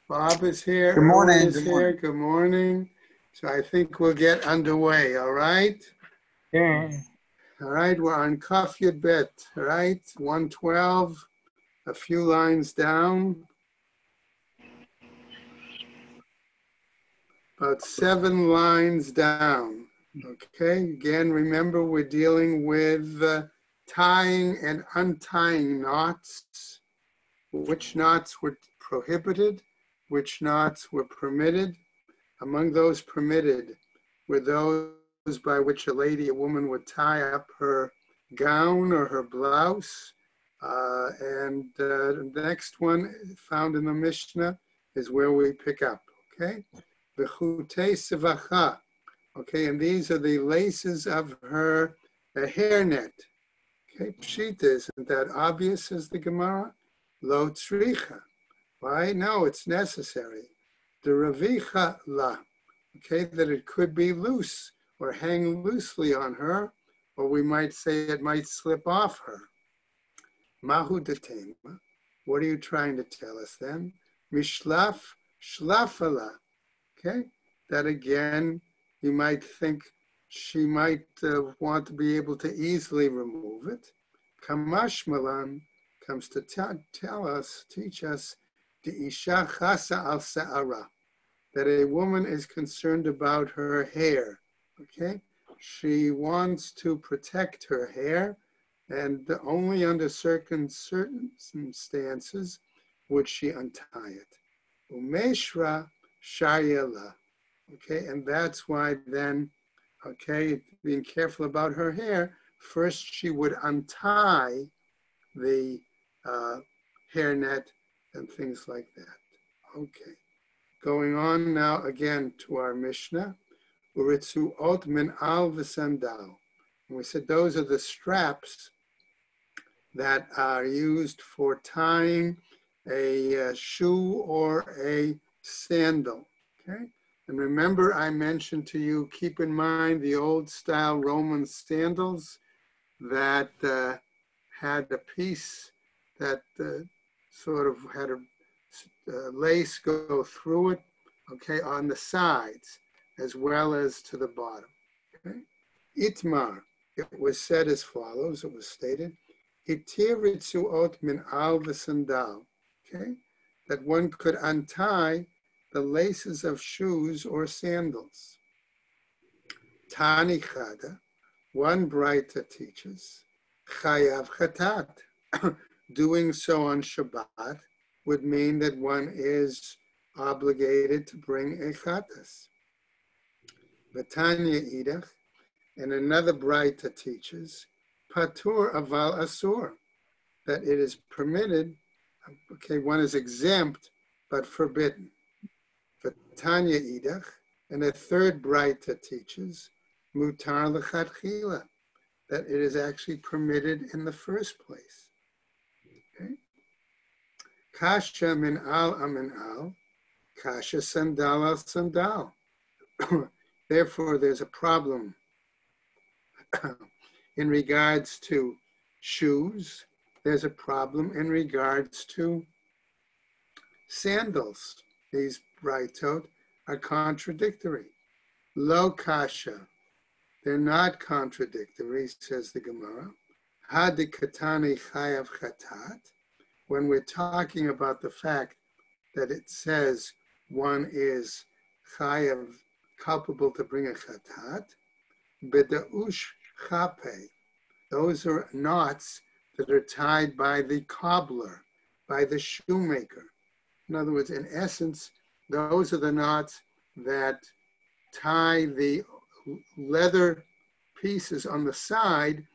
Bob is here. Good morning. Erwin is here. Good morning. So I think we'll get underway, all right? Okay. All right, we're on Kaf Yud Bet, all right? 112, a few lines down. About 7 lines down, okay? Again, remember we're dealing with tying and untying knots. Which knots were prohibited? Which knots were permitted? Among those permitted were those by which a woman would tie up her gown or her blouse. The next one found in the Mishnah is where we pick up, okay? V'chutei sevacha, okay, and these are the laces of her hairnet. Okay, pshita, isn't that obvious, says the Gemara? Lo tzricha. Why? No, it's necessary. The ravicha la, okay, that it could be loose or hang loosely on her, or we might say it might slip off her. Mahu detema, what are you trying to tell us then? Mishlaf shlafala, okay, that again, you might think she might want to be able to easily remove it. Kamash malan comes to teach us, the isha chasa al sa'ara, that a woman is concerned about her hair, okay? She wants to protect her hair, and only under certain circumstances would she untie it. Umeshra shayela, okay? And that's why then, okay, being careful about her hair, first she would untie the hairnet and things like that, okay. Going on now again to our Mishnah, Uritzuot min al v'sandal. We said those are the straps that are used for tying a shoe or a sandal, okay? And remember I mentioned to you, keep in mind the old style Roman sandals that had a piece that sort of had a lace go through it, okay, on the sides as well as to the bottom, okay? Itmar, it was said as follows, it was stated, Hitir ritzuot min al v'sandal, okay, that one could untie the laces of shoes or sandals. Tani chada, one Braita teaches, chayav chatat, doing so on Shabbat would mean that one is obligated to bring a chatas. V'tanya idach, and another Braita teaches, patur aval asur, that it is permitted, okay, one is exempt, but forbidden. V'tanya idach, and a third Braita teaches, mutar l'chatchila, that it is actually permitted in the first place. Okay? Kasha min al amin al, kasha sandal al sandal. Therefore, there's a problem in regards to shoes. There's a problem in regards to sandals. These braitot are contradictory. Lo kasha, they're not contradictory, says the Gemara. Hadikatani chayav chatat. When we're talking about the fact that it says one is chayav, culpable to bring a chatat, bedaush chape, those are knots that are tied by the cobbler, by the shoemaker. In other words, in essence, those are the knots that tie the leather pieces on the side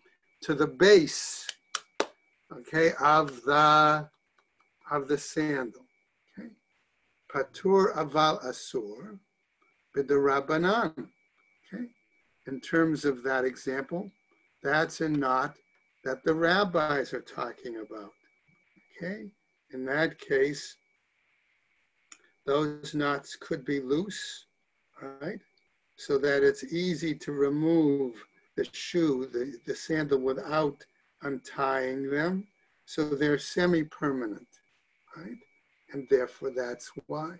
to the base, okay, of the sandal. Okay, patur aval asur b'derabanan. Okay, in terms of that example, that's a knot that the rabbis are talking about. Okay, in that case, those knots could be loose, right? So that it's easy to remove the shoe, the sandal, without untying them. So they're semi-permanent, right? and therefore that's why.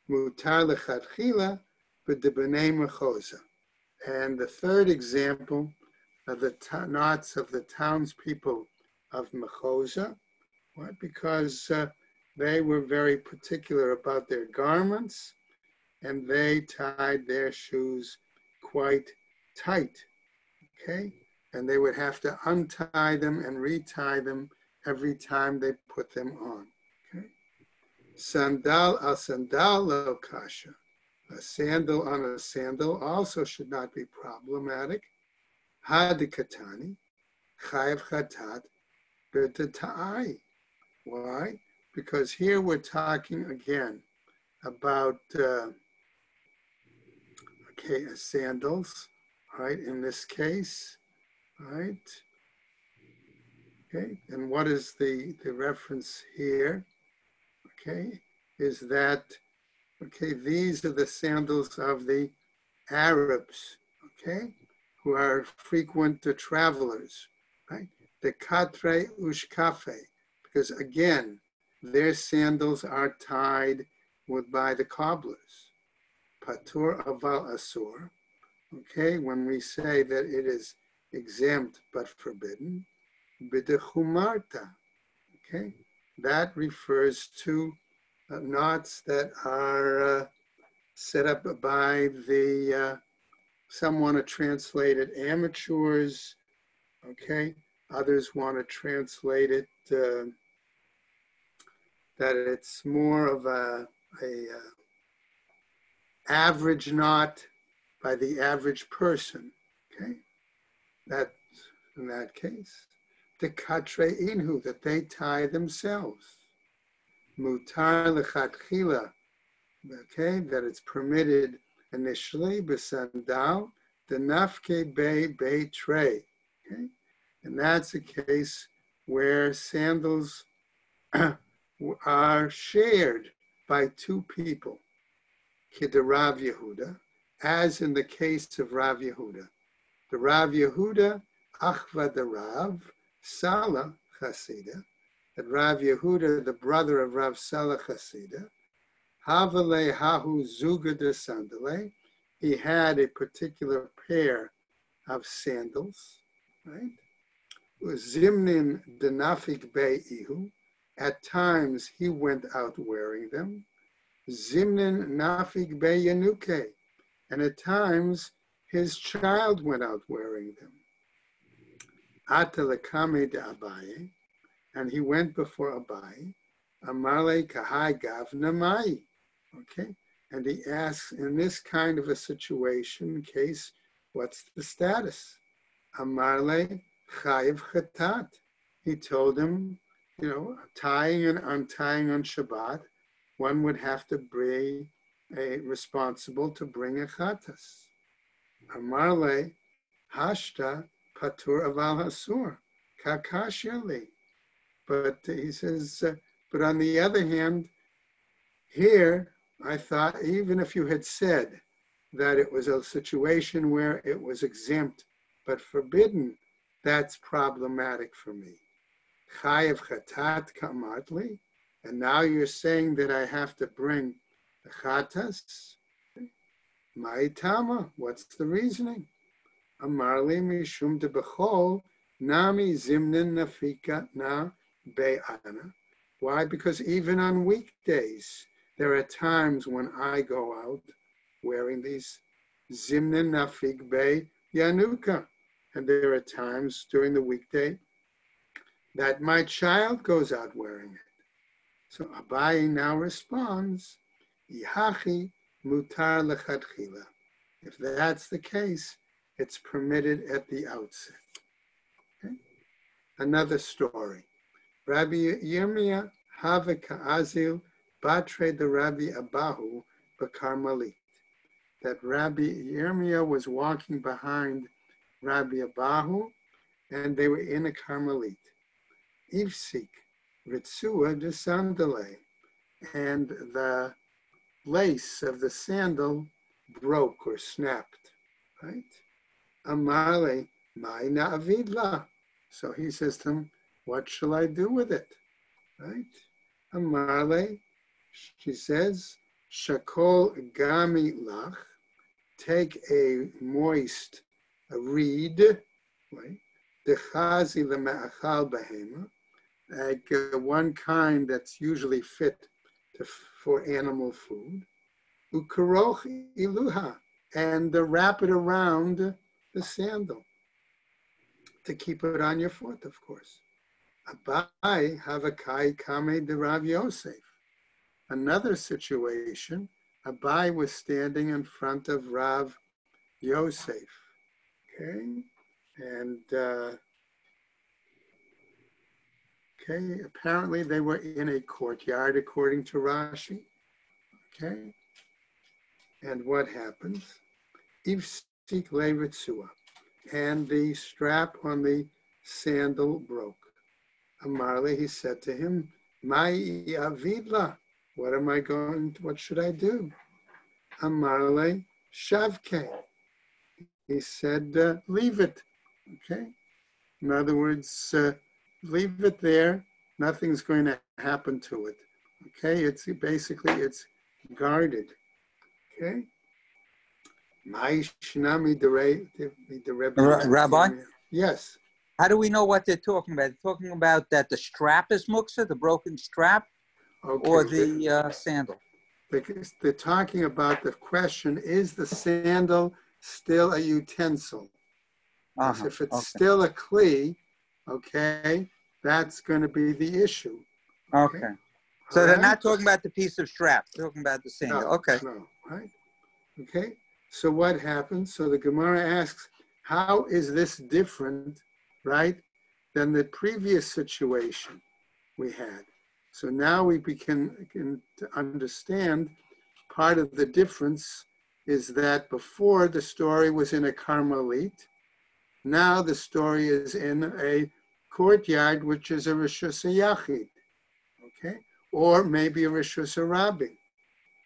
Mutar lechatchila b'debnei mechoza. And the third example of the knots of the townspeople of Mechoza. Why? Because they were very particular about their garments, and they tied their shoes quite tight, okay? And they would have to untie them and retie them every time they put them on, okay? Sandal al sandal lo kasha. A sandal on a sandal also should not be problematic. Hadikatani, chayav chatat, b'tata'ai. Why? Because here we're talking again about sandals, right? In this case, right? Okay, and what is the reference here? Okay, is that okay? These are the sandals of the Arabs, okay, who are frequent travelers, right? The katre ushkafe, because again, their sandals are tied by the cobblers. Patur aval asur, okay, when we say that it is exempt but forbidden, bidechumarta, okay, that refers to knots that are set up by the, some want to translate it amateurs, okay, others want to translate it that it's more of a average knot by the average person, okay? That, in that case, the katre inhu, that they tie themselves. Mutar lechatchila, okay, that it's permitted initially, besandal, the nafke be tray, okay? And that's a case where sandals are shared by two people. Kid Rav Yehuda, as in the case of Rav Yehuda. The Rav Yehuda, Achva the Rav, Sala Chasida, that Rav Yehuda, the brother of Rav Sala Chasida, Havale Hahu Zuga de Sandale, he had a particular pair of sandals, right? Zimnin denafik be ihu, at times he went out wearing them. Zimnin nafik be yanuke, and at times his child went out wearing them. Atalekame de Abaye, and he went before Abaye. Amarle kahai gav namai, okay? And he asks, in this kind of a situation, case, what's the status? Amarle chayiv chatat. He told him, you know, tying and untying on Shabbat, one would have to be responsible to bring a chatas. Amarle hashta patur aval hasur kakashili. But he says, but on the other hand, here, I thought, even if you had said that it was a situation where it was exempt but forbidden, that's problematic for me. Chayev chatat kamatli, and now you're saying that I have to bring the chatas. Ma'itama, what's the reasoning? Amarli mishum de bechol nami zimnin nafika na be'ana. Why? Because even on weekdays, there are times when I go out wearing these zimnin nafik be yanuka. And there are times during the weekday that my child goes out wearing it. So Abaye now responds, Ihachi mutar lechatchila. If that's the case, it's permitted at the outset. Okay? Another story. Rabbi Yirmiyah have ka'azil batre the Rabbi Abahu b'Karmelit. That Rabbi Yirmiyah was walking behind Rabbi Abahu, and they were in a Carmelit. Ifsik ritzua de sandale, and the lace of the sandal broke or snapped, right? Amale ma'ina avidla. So he says to him, what shall I do with it, right? Amale she says, Shakol gami lach, take a moist reed, right? Dechazi le'me'achal behema, like one kind that's usually fit for animal food. Ukaroch iluha, and wrap it around the sandal to keep it on your foot, of course. Abai havakai kame de Rav Yosef. Another situation, Abai was standing in front of Rav Yosef. Okay, and okay, apparently they were in a courtyard, according to Rashi. Okay, and what happens? Ifsik levitzua, and the strap on the sandal broke. Amarle, he said to him, Mai avidla, what should I do? Amarle, shavke. He said, leave it, okay? In other words, leave it there. Nothing's going to happen to it, okay? It's guarded, okay? Rabbi? Yes. How do we know what they're talking about? They're talking about that the strap is muksa, the broken strap, Okay. or the sandal? Because they're talking about the question, is the sandal still a utensil? Because if it's still a kli, okay, that's going to be the issue. Okay. So they're not talking about the piece of strap. They're talking about the sandal. No, okay. No, right? Okay. So what happens? So the Gemara asks, how is this different, right, than the previous situation we had? So now we can to understand part of the difference is that before the story was in a Carmelite, now the story is in a courtyard, which is a Rishus Yachid, okay? Or maybe a Rishus Rabbi.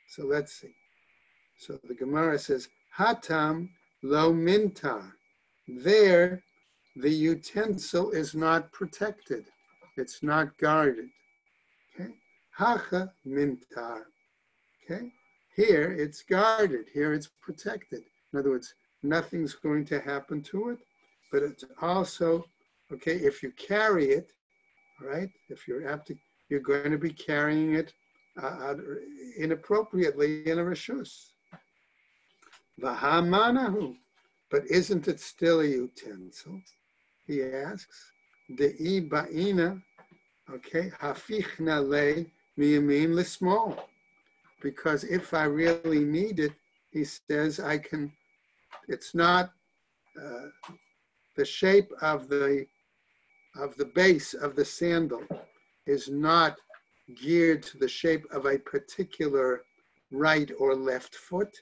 So let's see. So the Gemara says, Hatam lo mintar. There, the utensil is not protected. It's not guarded. Okay? Hacha mintar. Okay? Here, it's guarded. Here, it's protected. In other words, nothing's going to happen to it, but it's also, okay, if you carry it, right, if you're going to be carrying it inappropriately in a rishus. Vahamanahu, but isn't it still a utensil? He asks. De'i ba'ina, okay, hafichna le miyamin l'smol. Because if I really need it, he says I can. It's not the shape of the base of the sandal is not geared to the shape of a particular right or left foot,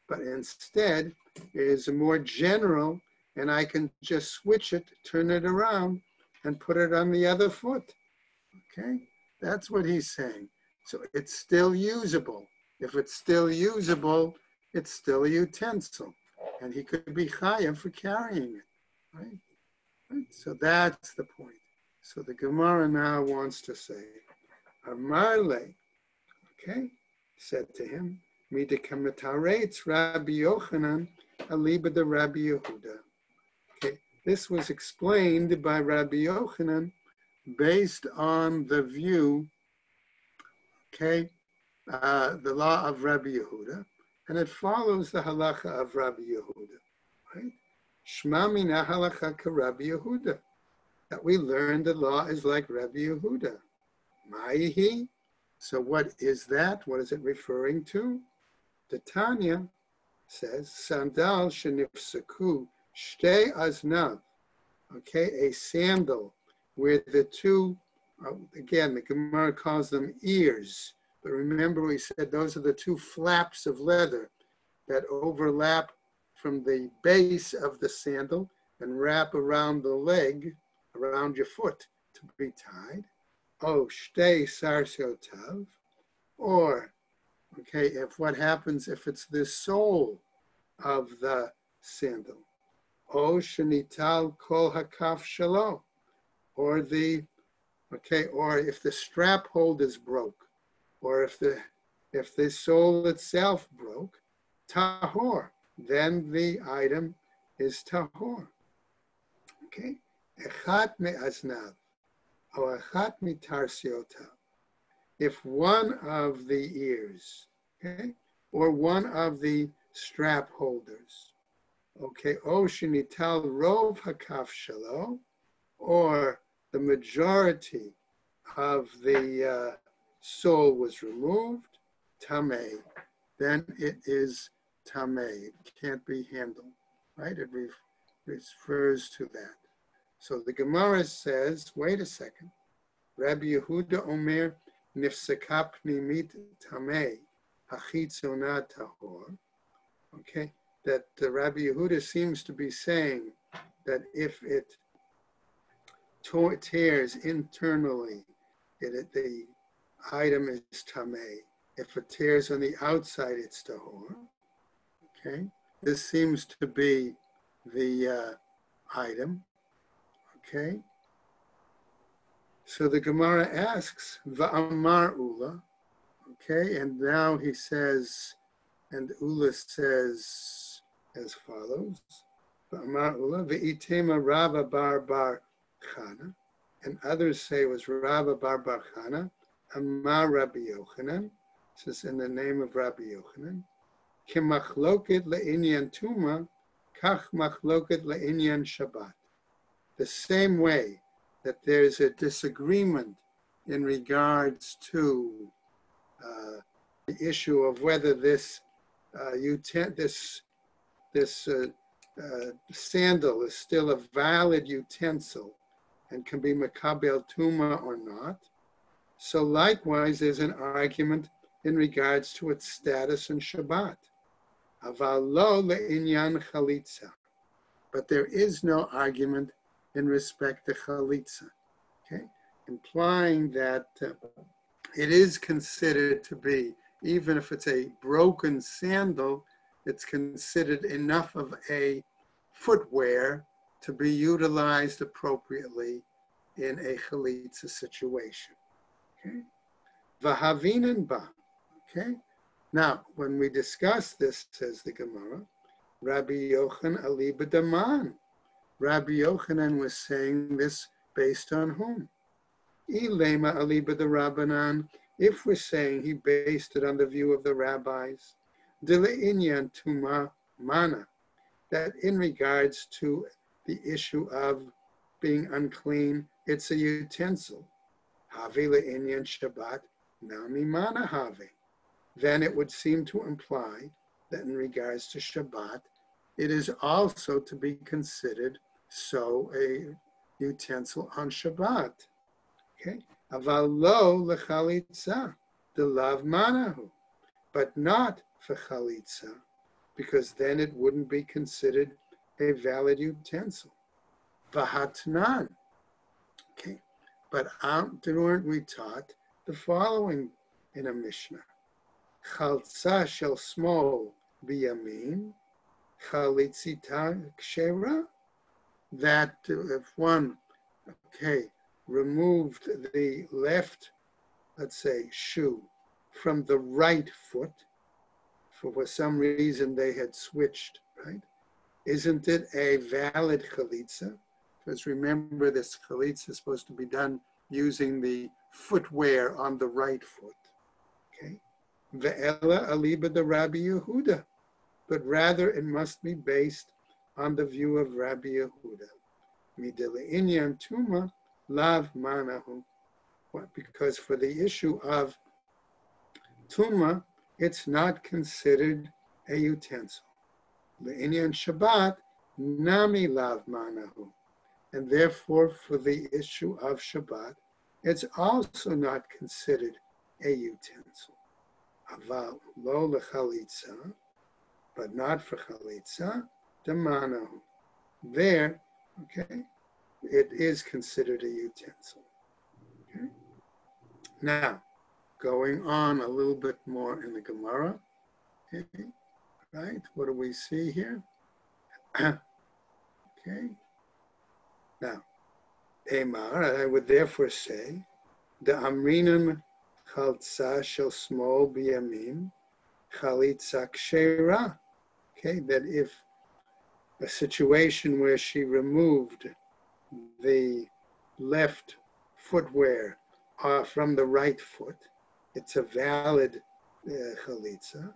but instead it is more general, and I can just switch it, turn it around, and put it on the other foot. Okay, that's what he's saying. So it's still usable. If it's still usable, it's still a utensil, and he could be chayav for carrying it, right? So that's the point. So the Gemara now wants to say, Amarle, okay, said to him, Midikamaretz Rabbi Yochanan, Aliba de Rabbi Yehuda. Okay, this was explained by Rabbi Yochanan based on the view, okay, the law of Rabbi Yehuda, and it follows the halacha of Rabbi Yehuda, right? Shma mina halacha ka Rabbi Yehuda, that we learn the law is like Rabbi Yehuda. Ma'ihi, so what is that? What is it referring to? The Tanya says, Sandal shenifsaku shtei aznav, okay, a sandal where the two, again, the Gemara calls them ears, but remember we said those are the two flaps of leather that overlap from the base of the sandal and wrap around the leg, around your foot to be tied. Oh, shtei sarsiotav, or, okay, if what happens if it's the sole of the sandal. Oh, shenital kol hakaf shalo, or the, okay, or if the strap hold is broke, or if the if the sole itself broke, tahor, then the item is tahor. Okay? Echat me'aznav, or echat mitarsiotav. If one of the ears, okay, or one of the strap holders, okay, o shenital rov hakaf shalo, or the majority of the sole was removed, tameh, then it is tameh. It can't be handled, right? It refers to that. So the Gemara says, wait a second. Rabbi Yehuda Omer nifseka pnimit tameh hachitzona tahor. Okay, that Rabbi Yehuda seems to be saying that if it tears internally, the item is tameh. If it tears on the outside, it's tahor. Okay, this seems to be the item. Okay, so the Gemara asks, Va'amar Ula. Okay, and now he says, and Ula says as follows, Va'amar Ula, Ve'itema Rava bar Chana, and others say it was Rava bar Chana, Amar Rabbi Yochanan, this is in the name of Rabbi Yochanan, Kimachloket le'inyan Tuma, Kach machloket le'inyan Shabbat. The same way that there's a disagreement in regards to the issue of whether this sandal is still a valid utensil and can be makabel tuma or not. So likewise, there's an argument in regards to its status in Shabbat. Aval lo le'inyan chalitza. But there is no argument in respect to chalitza, okay? Implying that it is considered to be, even if it's a broken sandal, it's considered enough of a footwear to be utilized appropriately in a chalitza situation, okay? Vahavinin ba, okay? Now, when we discuss this, says the Gemara, Rabbi Yochanan Ali b'daman. Rabbi Yochanan was saying this based on whom? Ilema Ali b'darabanan. If we're saying he based it on the view of the rabbis, Dile'inyan tuma mana, that in regards to the issue of being unclean, it's a utensil. Havi le'inyan Shabbat nami mana havi. Then it would seem to imply that in regards to Shabbat, it is also to be considered so a utensil on Shabbat. Okay? Aval lo lechalitza, the lav manahu, but not for chalitza, because then it wouldn't be considered a valid utensil. Vahatnan. Okay, but weren't we taught the following in a Mishnah? Chaltza shel smol biyamin, chalitzita kshera. That if one, okay, removed the left, let's say, shoe from the right foot, for some reason they had switched, right? Isn't it a valid chalitza? Because remember, this chalitza is supposed to be done using the footwear on the right foot, okay? Ve'ela aliba de Rabbi Yehuda, but rather it must be based on the view of Rabbi Yehuda. Midele inyan tuma lav manahu. Because for the issue of tuma, it's not considered a utensil. The inyan Shabbat nami lav manahu. And therefore, for the issue of Shabbat, it's also not considered a utensil. Aval lo lechalitza, but not for chalitza, demanahu. There, okay, it is considered a utensil. Okay. Now, going on a little bit more in the Gemara, okay, right? What do we see here? Okay. Now, Emar, I would therefore say, the amrinam chaltza shel small biyamin, chalitza kshera. Okay, that if a situation where she removed the left footwear from the right foot, it's a valid chalitza.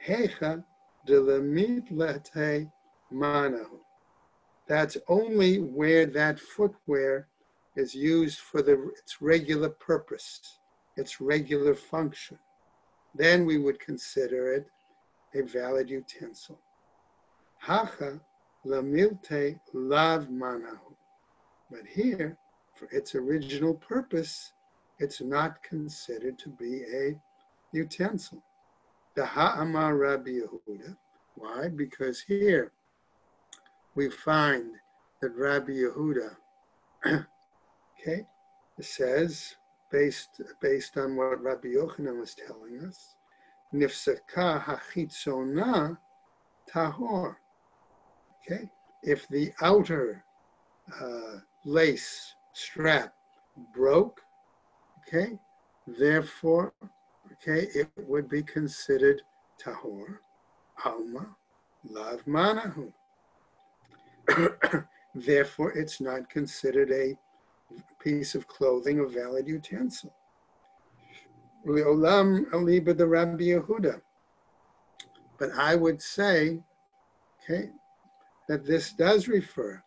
Hecha delamit lete manahu. That's only where that footwear is used for its regular purpose, its regular function. Then we would consider it a valid utensil. Hacha lamilte lav manahu. But here, for its original purpose, it's not considered to be a utensil. The ha'amar Rabbi Yehuda. Why? Because here we find that Rabbi Yehuda, okay, says, based on what Rabbi Yochanan was telling us, nifsaka hachitzona tahor. Okay, if the outer lace strap broke, okay, therefore, okay, it would be considered tahor, alma, lav manahu. Therefore, it's not considered a piece of clothing, a valid utensil. Le'olam aliba de Rabbi Yehuda. But I would say, okay, that this does refer,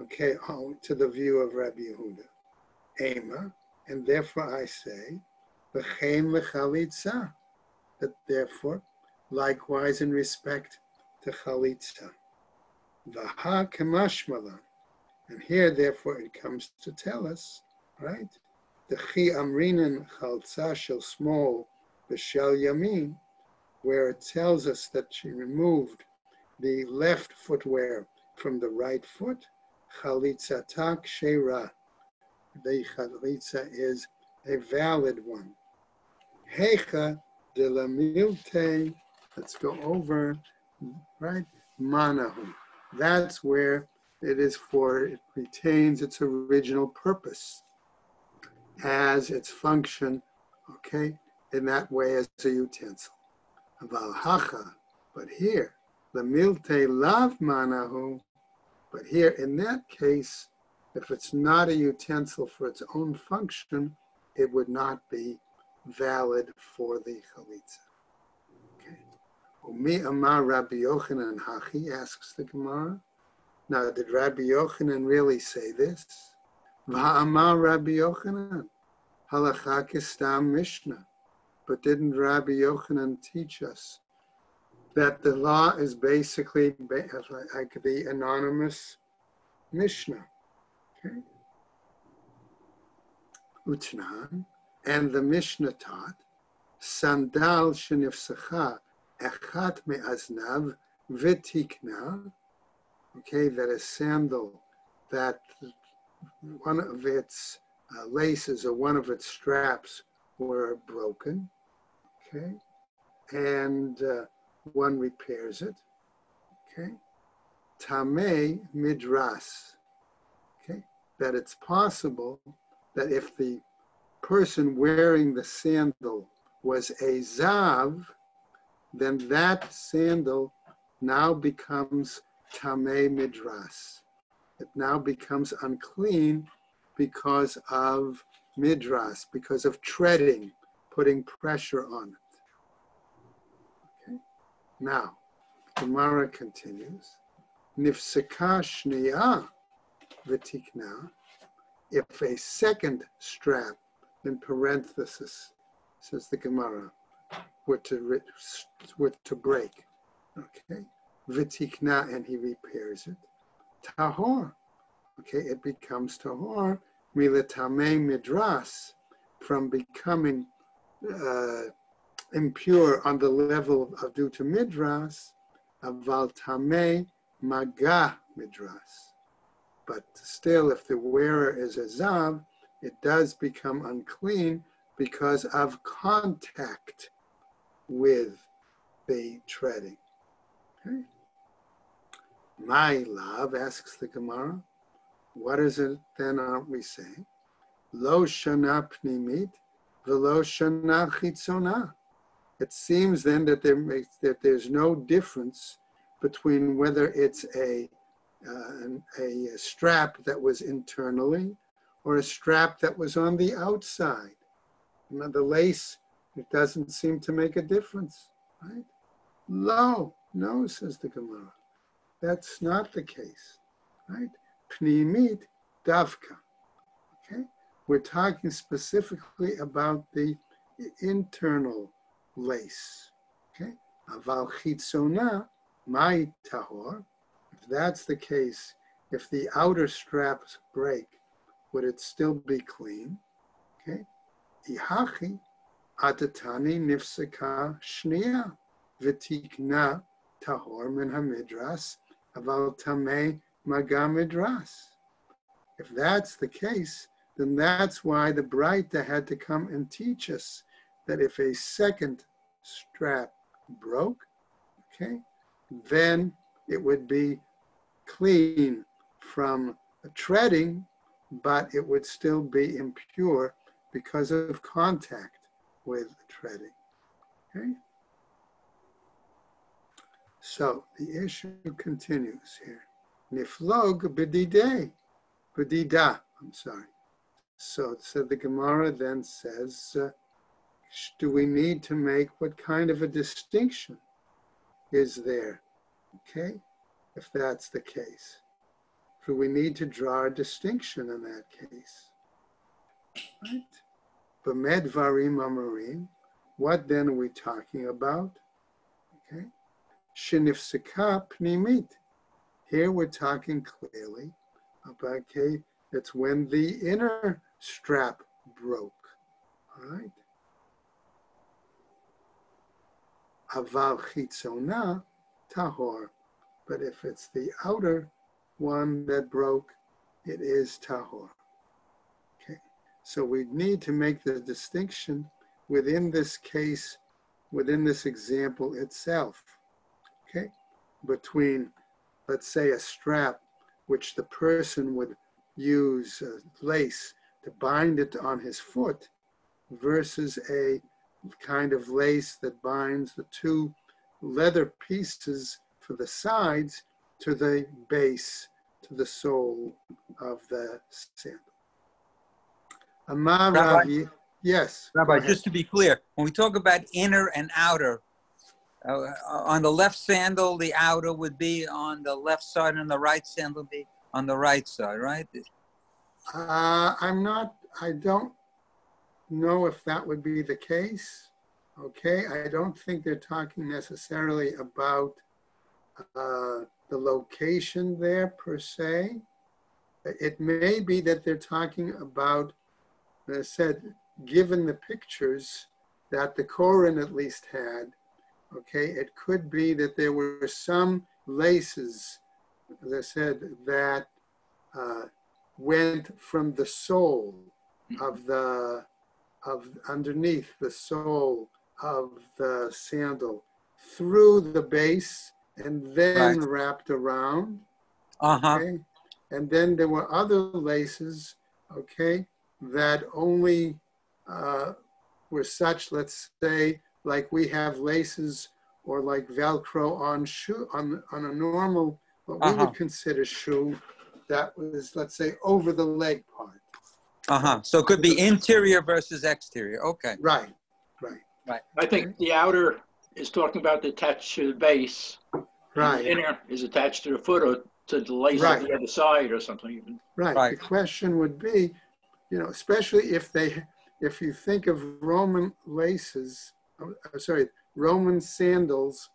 okay, to the view of Rabbi Yehuda, Ema, and therefore I say, v'chein lechalitza, that therefore, likewise in respect to chalitza, v'ha kemashmalan, and here therefore it comes to tell us, right, the chi amrinan chaltza shel small b'shel yamin, where it tells us that she removed the left footwear from the right foot, chalitza tak sheira. The chalitza is a valid one. Hecha de la milte, let's go over, right? Manahu. That's where it is for, it retains its original purpose as its function, okay, in that way as a utensil. Valhacha, but here, the milte lav manahu, but here in that case, if it's not a utensil for its own function, it would not be valid for the chalitza. Okay. Umi amar Rabbi Yochanan hachi, asks the Gemara. Now, did Rabbi Yochanan really say this? Va'amar Rabbi Yochanan, halacha kistam mishnah. But didn't Rabbi Yochanan teach us that the law is basically like the anonymous Mishnah? Okay. Utnan, and the Mishnah taught, sandal shenifsacha echat me'aznav v'tikna, okay, that a sandal that one of its laces or one of its straps were broken, okay, and one repairs it, okay, tamei midras, okay, that it's possible that if the person wearing the sandal was a zav, then that sandal now becomes tamei midras. It now becomes unclean because of midras, because of treading, putting pressure on it. Okay. Now, Gemara continues. Nifseka shniya v'tikna. If a second strap, in parenthesis, says the Gemara, were to break, okay, v'tikna, and he repairs it, tahor, okay, it becomes tahor, milatamei midras, from becoming impure on the level of due to midras, aval tamei maga midras. But still, if the wearer is a zav, it does become unclean because of contact with the treading. Okay. My love, asks the Gemara, what is it then aren't we saying? Lo shana pnimit v'lo shana chitzona. It seems then that there's no difference between whether it's a strap that was internally or a strap that was on the outside. Now, the lace, it doesn't seem to make a difference, right? No, says the Gemara. That's not the case, right? Pnimit davka, okay? We're talking specifically about the internal lace, okay? Aval chitzona, mai tahor. If that's the case, if the outer straps break, would it still be clean? Okay? Ihachi atatani nifseka shnia v'tikna tahor min hamidras aval tamei maga midras. If that's the case, then that's why the Braita had to come and teach us that if a second strap broke, okay, then it would be clean from treading, but it would still be impure because of contact with treading. Okay? So the issue continues here. Niflog bedida, I'm sorry. So the Gemara then says, do we need to make, what kind of a distinction is there? Okay, if that's the case. Do we need to draw a distinction in that case? Right? B'med varim amarim, what then are we talking about? Okay, shenifseka pnimit. Here we're talking clearly about, okay, it's when the inner strap broke, all right? Aval chitzona tahor, but if it's the outer one that broke, it is tahor. Okay, so we need to make the distinction within this case, within this example itself, okay, between, let's say, a strap which the person would use lace to bind it on his foot versus a kind of lace that binds the two leather pieces for the sides to the base, to the sole of the sandal. Amar Rabbi, yes. Rabbi, just to be clear, when we talk about inner and outer, on the left sandal, the outer would be on the left side, and the right sandal would be on the right side, right? I don't know if that would be the case. Okay, I don't think they're talking necessarily about the location there per se. It may be that they're talking about, as I said, given the pictures that the Koran at least had, okay, it could be that there were some laces, as I said, that went from the sole of underneath the sole of the sandal through the base and then wrapped around. Okay? And then there were other laces, okay, that only were such, let's say, like we have laces or like Velcro on shoe, on a normal, what we would consider shoe, that was, let's say, over the leg part. So it could be interior versus exterior. Okay. Right. I think the outer is talking about the attached to the base. Right. The inner is attached to the foot or to the lace on the other side or something even. Right. The question would be, especially if you think of Roman laces, Roman sandals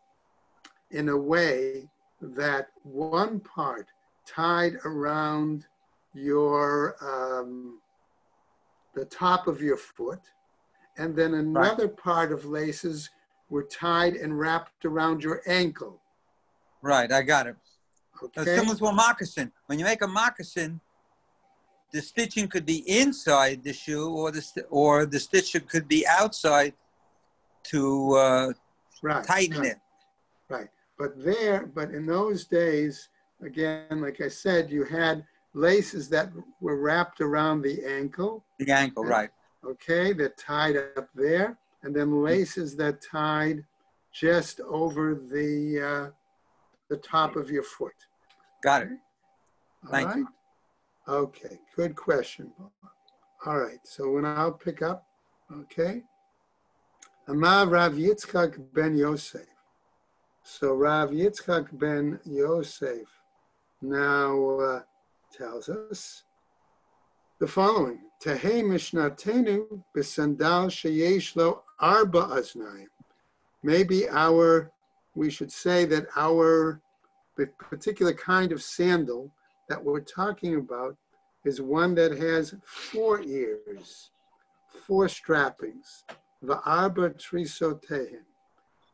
in a way that one part tied around your, the top of your foot, and then another part of laces were tied and wrapped around your ankle. Right, I got it. Okay. Similar to a moccasin. When you make a moccasin, the stitching could be inside the shoe, or the stitching could be outside to tighten it. Right, but in those days, again, like I said, you had laces that were wrapped around the ankle. The ankle, right. okay, that tied up there, and then laces that tied just over the top of your foot. Got it. All Thank right? you. Okay, good question. All right, so when I'll pick up, okay. Amar Rav Yitzchak ben Yosef. So Rav Yitzchak ben Yosef now tells us the following. Tehei mishnatenu b'sandal sheyesh lo arba aznayim. Maybe we should say that the particular kind of sandal that we're talking about is one that has 4 ears, 4 strappings, va'arba trisotehen,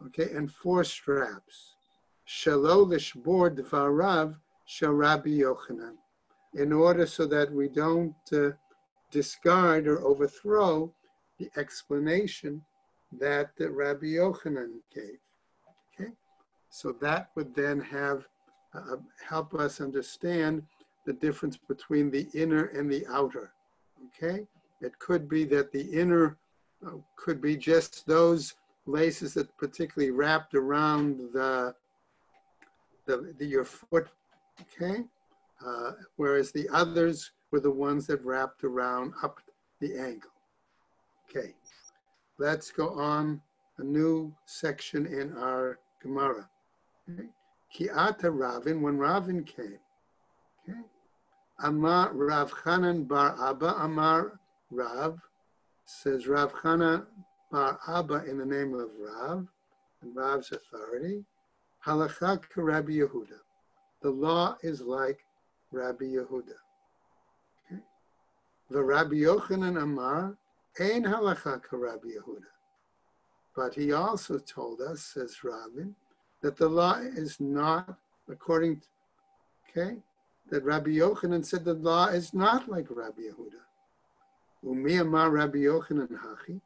okay, and 4 straps. Shelo lishbor dvarav shel Rabbi Yochanan, in order so that we don't discard or overthrow the explanation that Rabbi Yochanan gave. Okay, so that would then help us understand the difference between the inner and the outer. Okay, it could be that the inner could be just those laces that particularly wrapped around your foot. Okay, whereas the others were the ones that wrapped around up the ankle. Okay, let's go on a new section in our Gemara. Okay. Ki'ata Ravin, when Ravin came, okay, Amar Rav Chanan bar Abba, Amar Rav, says Rav Chanan bar Abba in the name of Rav, and Rav's authority, Halakha Rabbi Yehuda. The law is like Rabbi Yehuda. Okay. The Rabbi Yochanan Amar, Ein Halakha Rabbi Yehuda. But he also told us, says Ravin, that the law is not according to, okay, that Rabbi Yochanan said the law is not like Rabbi Yehuda. Umi Amar Rabbi Yochanan Hachi,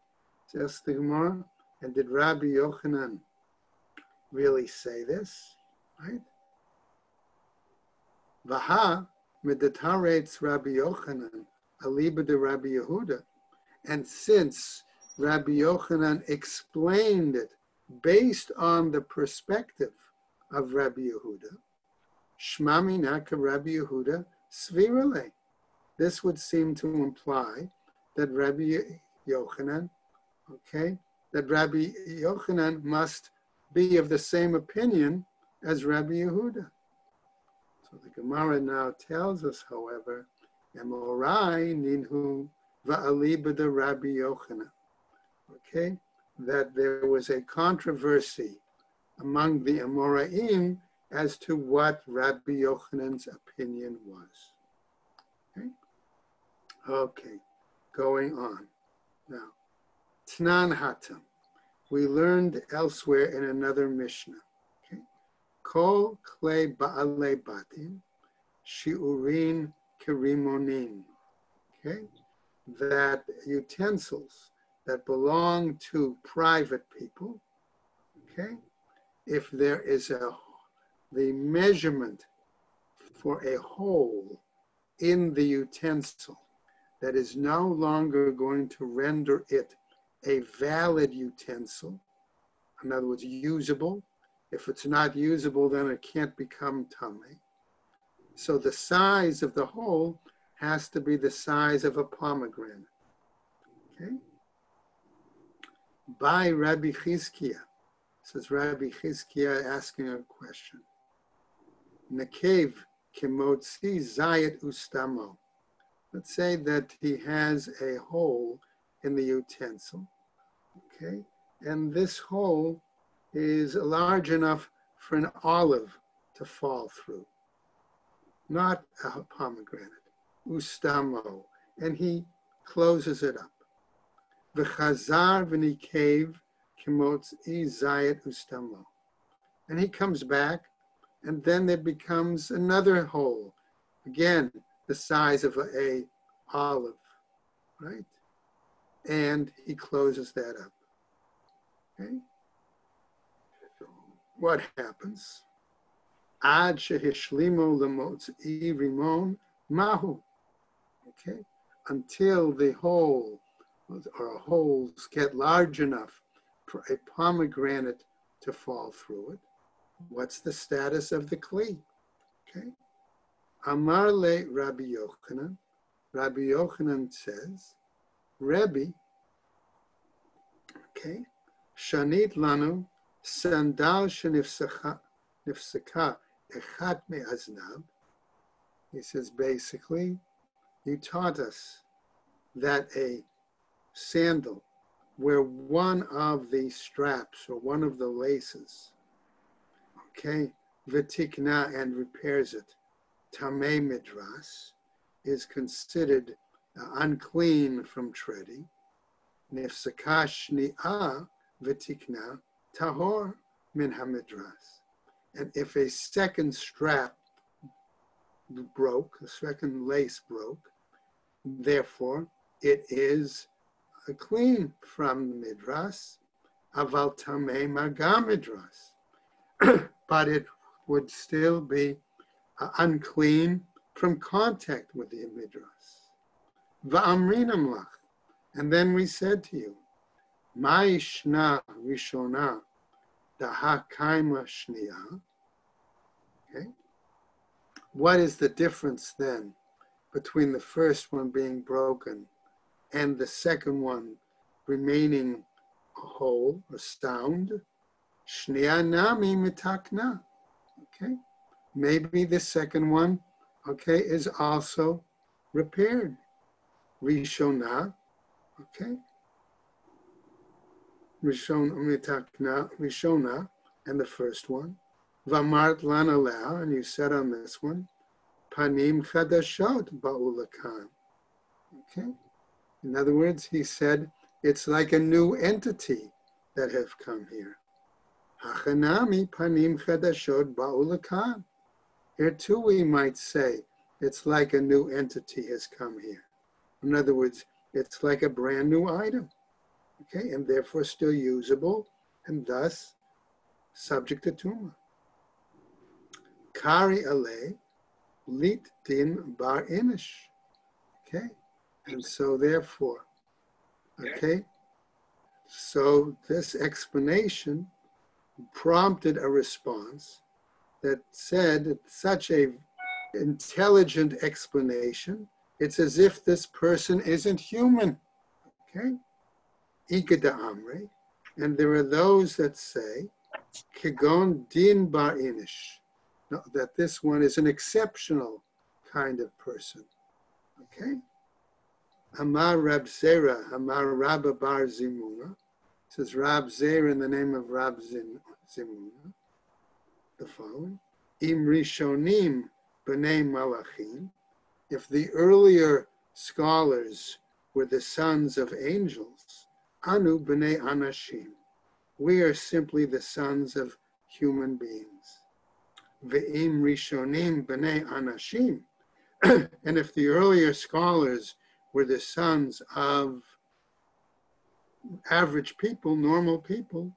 says the Gemara, and did Rabbi Yochanan really say this, right? Vaha meditaretz Rabbi Yochanan aliba de Rabbi Yehuda, and since Rabbi Yochanan explained it based on the perspective of Rabbi Yehuda, Shma minaka Rabbi Yehuda svirale. This would seem to imply that Rabbi Yochanan, okay, that Rabbi Yochanan must be of the same opinion as Rabbi Yehuda. So the Gemara now tells us, however, Emorai ninhu va'aliba de Rabbi Yochanan. Okay, that there was a controversy among the Amoraim as to what Rabbi Yochanan's opinion was. Okay, going on. Now, Tnan Hatam. We learned elsewhere in another Mishnah. Okay, Kol Klei Ba'alei Batim Shi'urin Kerimonin. Okay, that utensils that belong to private people, okay, if there is the measurement for a hole in the utensil that is no longer going to render it a valid utensil, in other words, usable. If it's not usable, then it can't become tamei. So the size of the hole has to be the size of a pomegranate. Okay? By Rabbi Chizkiah, says Rabbi Chizkiah asking a question. Nekev kimotzi zayat ustamo. Let's say that he has a hole in the utensil, okay? And this hole is large enough for an olive to fall through, not a pomegranate, ustamo, and he closes it up. V'chazar v'nikev kimotzi zayat ustamo. And he comes back, and then there becomes another hole, again, the size of a olive, right? And he closes that up. Okay? What happens? Ad shehishlimu lemotzi rimon mahu. Okay? Until the hole or holes get large enough for a pomegranate to fall through it, what's the status of the kli? Okay. Amar le Rabbi Yochanan. Rabbi Yochanan says, Rebbe, okay, Shanit lanu sandal shenifsaka echat me'aznav. He says, basically, you taught us that a sandal where one of the straps or one of the laces, okay, vitikna, and repairs it, tamei midras, is considered unclean from treading. Nifsaka shni'a vitikna tahor min hamidras. And if a second strap broke, the second lace broke, therefore it is clean from the midras, aval tamei maga midras, but it would still be unclean from contact with the midras. Va'amrinam lach, and then we said to you, ma'ishna rishona daha kaima shniya. Okay, what is the difference then between the first one being broken and the second one remaining whole or sound? Shniya nami mitakna. Okay, maybe the second one, okay, is also repaired. Rishona, okay, Rishona mitakna, Rishona, and the first one. V'amart lana lea, and you said on this one, panim chadashot ba'ulakan. Okay, in other words, he said it's like a new entity that have come here. Hachanami panim chadashot ba'ulakan. Here too we might say it's like a new entity has come here. In other words, it's like a brand new item, okay, and therefore still usable and thus subject to tumah. Kari ale lit din bar inish, okay, and so therefore, okay, so this explanation prompted a response that said it's such a intelligent explanation, it's as if this person isn't human, okay? Ikeda amre, and there are those that say, kegon din bar inish, that this one is an exceptional kind of person, okay? Amar Rab Zera, Amar Rabba bar Zimuna, says Rab Zera in the name of Rab Zimuna, the following, Im Rishonim b'nei Malachim, if the earlier scholars were the sons of angels, Anu b'nei Anashim, we are simply the sons of human beings. Ve'im Rishonim b'nei Anashim, and if the earlier scholars were the sons of average people, normal people,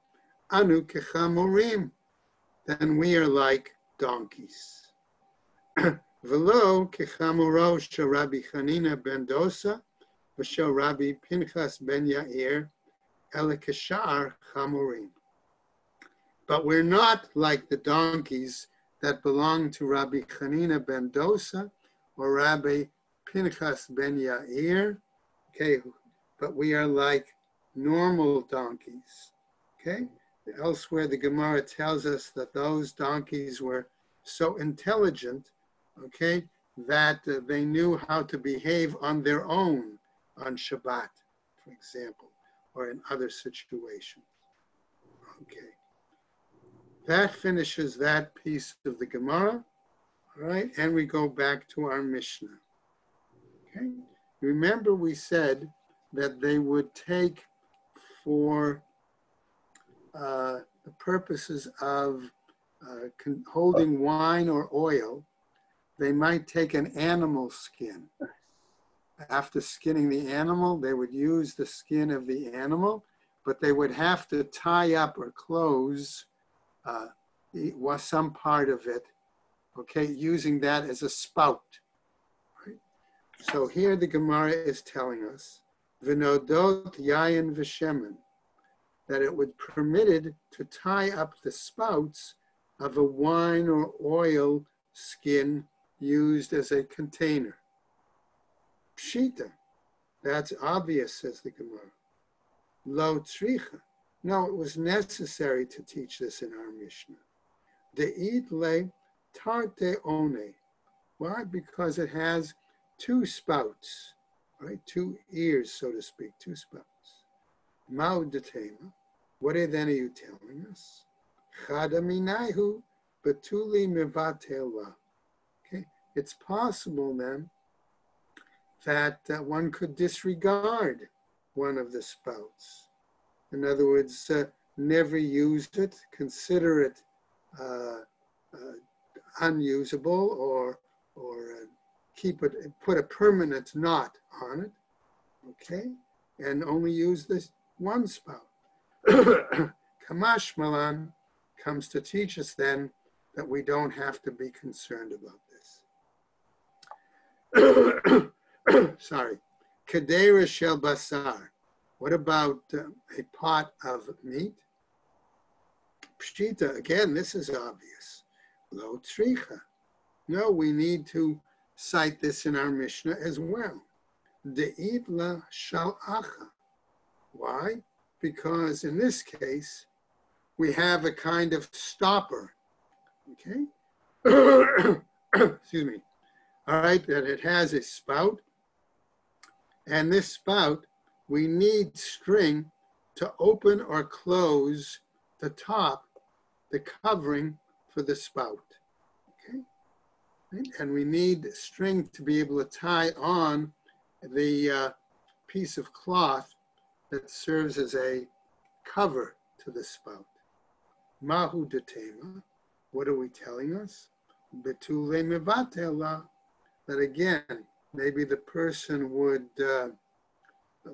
Anu kechamorim, then we are like donkeys. V'lo kechamoro shel Rabbi Chanina ben Dosa v'shel Rabbi Pinchas ben Yair ele keshar chamorim. But we're not like the donkeys that belong to Rabbi Chanina ben Dosa or Rabbi Pinchas ben Yair, okay, but we are like normal donkeys, okay? Elsewhere, the Gemara tells us that those donkeys were so intelligent, okay, that they knew how to behave on their own on Shabbat, for example, or in other situations. Okay. That finishes that piece of the Gemara, all right, and we go back to our Mishnah. Okay. Remember we said that they would take for the purposes of holding wine or oil, they might take an animal skin. After skinning the animal, they would use the skin of the animal, but they would have to tie up or close some part of it, okay, using that as a spout. Right? So here the Gemara is telling us v'nodot yayin v'shemen, that it would permitted to tie up the spouts of a wine or oil skin used as a container. Pshita, that's obvious, says the Gemara. Lo tzricha, no, it was necessary to teach this in our Mishnah. De'it le tarte one. Why? Because it has two spouts, right? Two ears, so to speak, two spouts. Ma'u detema. What then are you telling us? Chada minayhu betuli mivatela. Okay, it's possible then that one could disregard one of the spouts. In other words, never use it, consider it unusable, or keep it, put a permanent knot on it, okay, and only use this one spout. Kamash Malan comes to teach us then that we don't have to be concerned about this. Sorry. Kedera shel basar. What about a pot of meat? Pshita, again, this is obvious. Lo tzricha. No, we need to cite this in our Mishnah as well. De'it la shal'acha. Why? Because in this case, we have a kind of stopper, okay? Excuse me. All right, that it has a spout, and this spout, we need string to open or close the top, the covering for the spout, okay? Right? And we need string to be able to tie on the piece of cloth that serves as a cover to the spout. Mahu detema, what are we telling us? Betule mevatela, that again, maybe the person would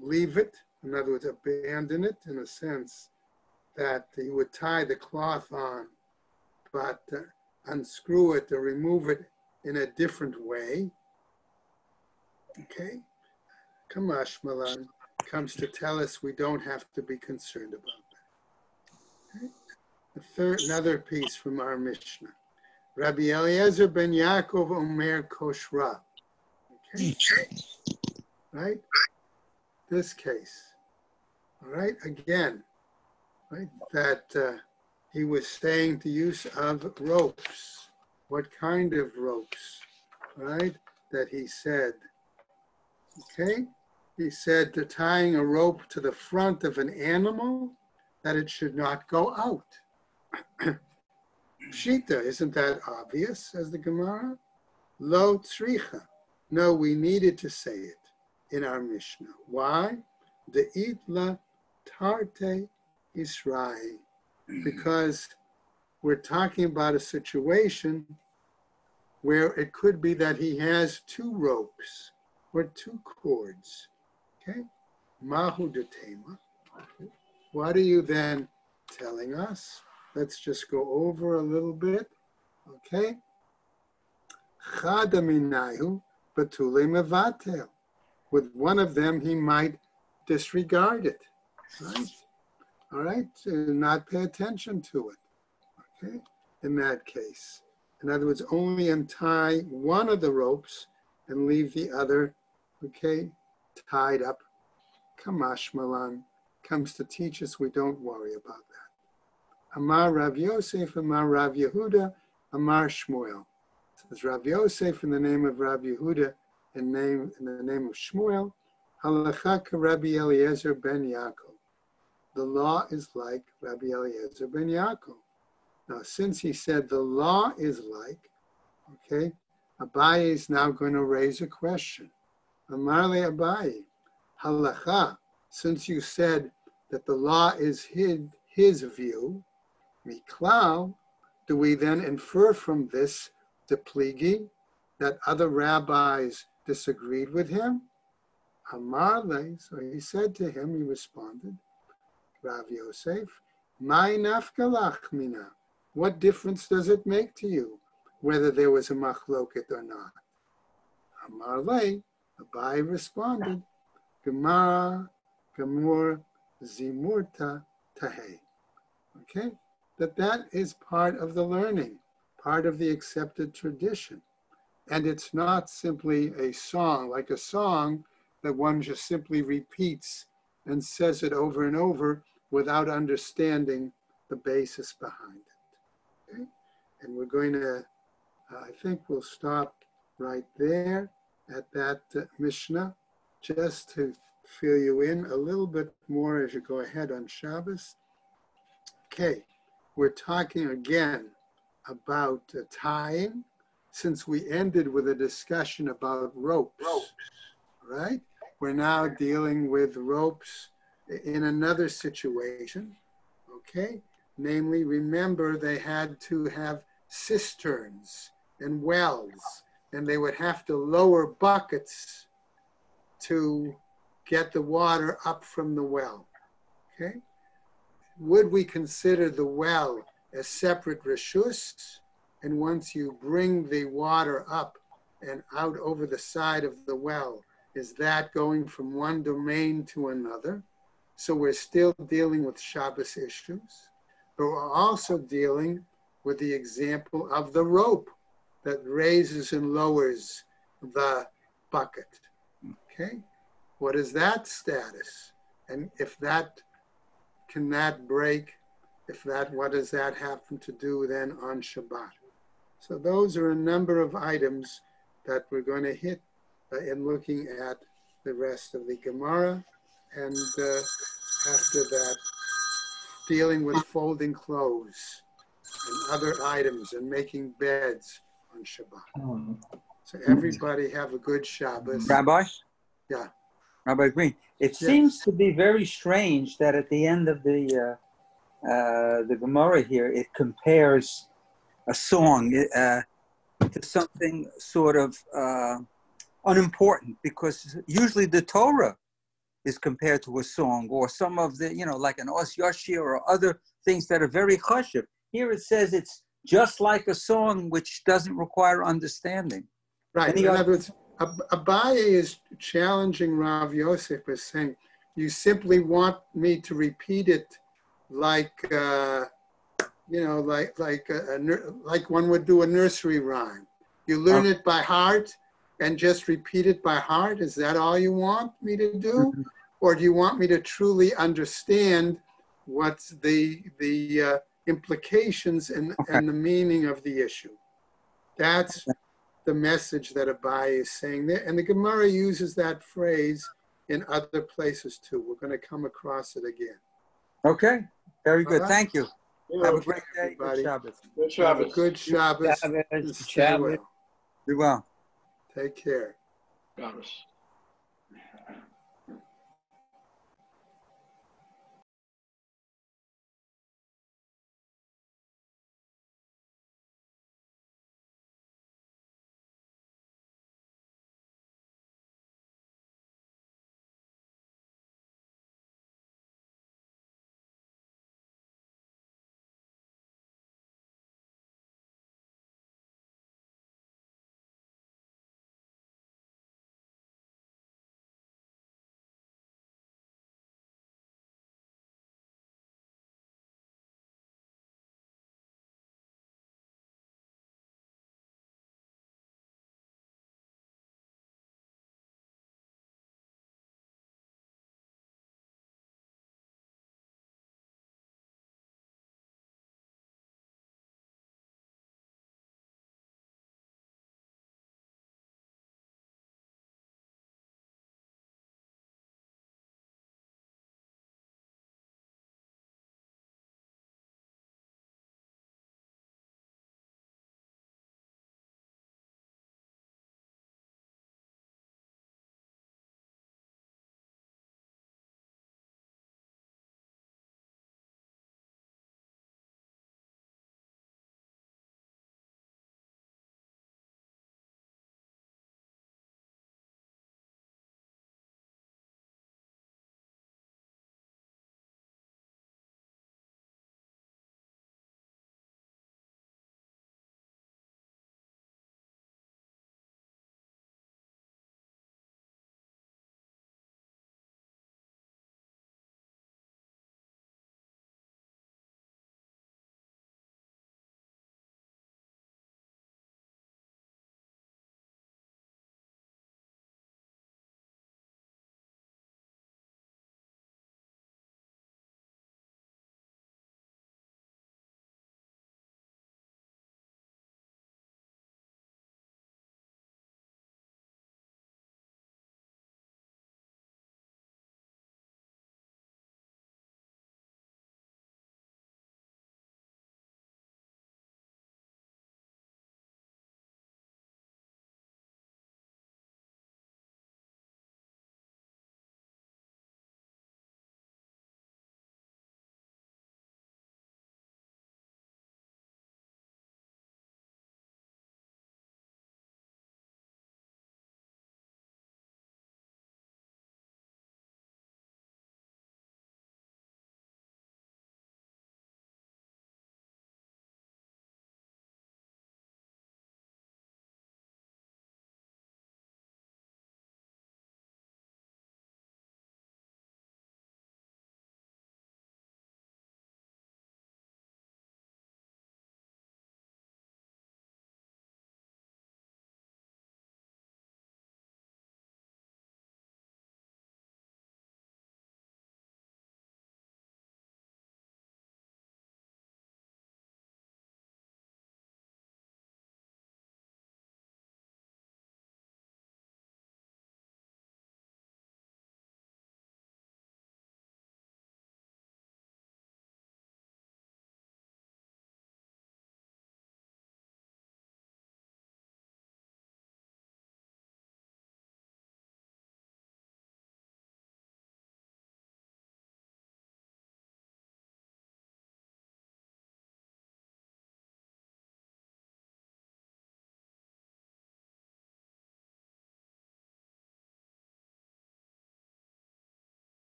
leave it, in other words, abandon it in a sense that he would tie the cloth on, but unscrew it or remove it in a different way. Okay? Kamash Malan comes to tell us we don't have to be concerned about that. Okay? Another piece from our Mishnah. Rabbi Eliezer ben Yaakov Omer Koshra. Okay? Right? This case. All right? Again, right? That he was saying the use of ropes. What kind of ropes? Right? That he said. Okay? He said to tying a rope to the front of an animal, that it should not go out. Shita, isn't that obvious, says the Gemara? Lo tzricha. No, we needed to say it in our Mishnah. Why? De'it la tarte Israel. Because we're talking about a situation where it could be that he has two ropes or two cords. Okay? Mahu detema. What are you then telling us? Let's just go over a little bit. Okay? Chada minayu betule mevatel. With one of them, he might disregard it. Right? All right? Not pay attention to it. Okay? In that case. In other words, only untie one of the ropes and leave the other, okay, tied up. Kamash Malan comes to teach us we don't worry about that. Amar Rav Yosef, Amar Rav Yehuda, Amar Shmuel. It says Rav Yosef in the name of Rav Yehuda, in the name of Shmuel, Halacha Rabbi Eliezer ben Yaakov. The law is like Rabbi Eliezer ben Yaakov. Now, since he said the law is like, okay, Abaye is now going to raise a question. Amar le Abaye, halacha, since you said that the law is his view, miklau, do we then infer from this the pligi that other rabbis disagreed with him? Amar le, so he said to him, he responded, Rav Yosef, mai nafkalach mina. What difference does it make to you whether there was a machloket or not? Amar le, Abaye responded, Gemara, Gemur, Zimurta, Tahe. Okay? That is part of the learning, part of the accepted tradition. And it's not simply a song, like a song that one just simply repeats and says it over and over without understanding the basis behind it. Okay? And we're going to, I think we'll stop right there at that Mishnah, just to fill you in a little bit more as you go ahead on Shabbos. Okay, we're talking again about tying, since we ended with a discussion about ropes, right? We're now dealing with ropes in another situation, okay? Namely, remember they had to have cisterns and wells, and they would have to lower buckets to get the water up from the well, okay? Would we consider the well a separate reshus? And once you bring the water up and out over the side of the well, is that going from one domain to another? So we're still dealing with Shabbos issues, but we're also dealing with the example of the rope that raises and lowers the bucket, okay? What is that status? And if that, can that break? If that, what does that happen to do then on Shabbat? So those are a number of items that we're going to hit in looking at the rest of the Gemara. And after that, dealing with folding clothes and other items and making beds on Shabbat. So everybody have a good Shabbos. Rabbi? Yeah. Rabbi Green, it seems to be very strange that at the end of the Gemara here, it compares a song to something sort of unimportant, because usually the Torah is compared to a song, or some of the, like an Os Yashir or other things that are very chashuv. Here it says it's just like a song, which doesn't require understanding. Right. In other words, Abaye is challenging Rav Yosef by saying, you simply want me to repeat it like, like one would do a nursery rhyme. You learn it by heart and just repeat it by heart. Is that all you want me to do? Or do you want me to truly understand what's the implications and the meaning of the issue? That's the message that Abaye is saying there. And the Gemara uses that phrase in other places too. We're going to come across it again. Okay, very good. Right. Thank you. Have a great day. Everybody. Good Shabbos. Good Shabbos. Have a good Shabbos. Good Stay well. Be well. Take care. Shabbos.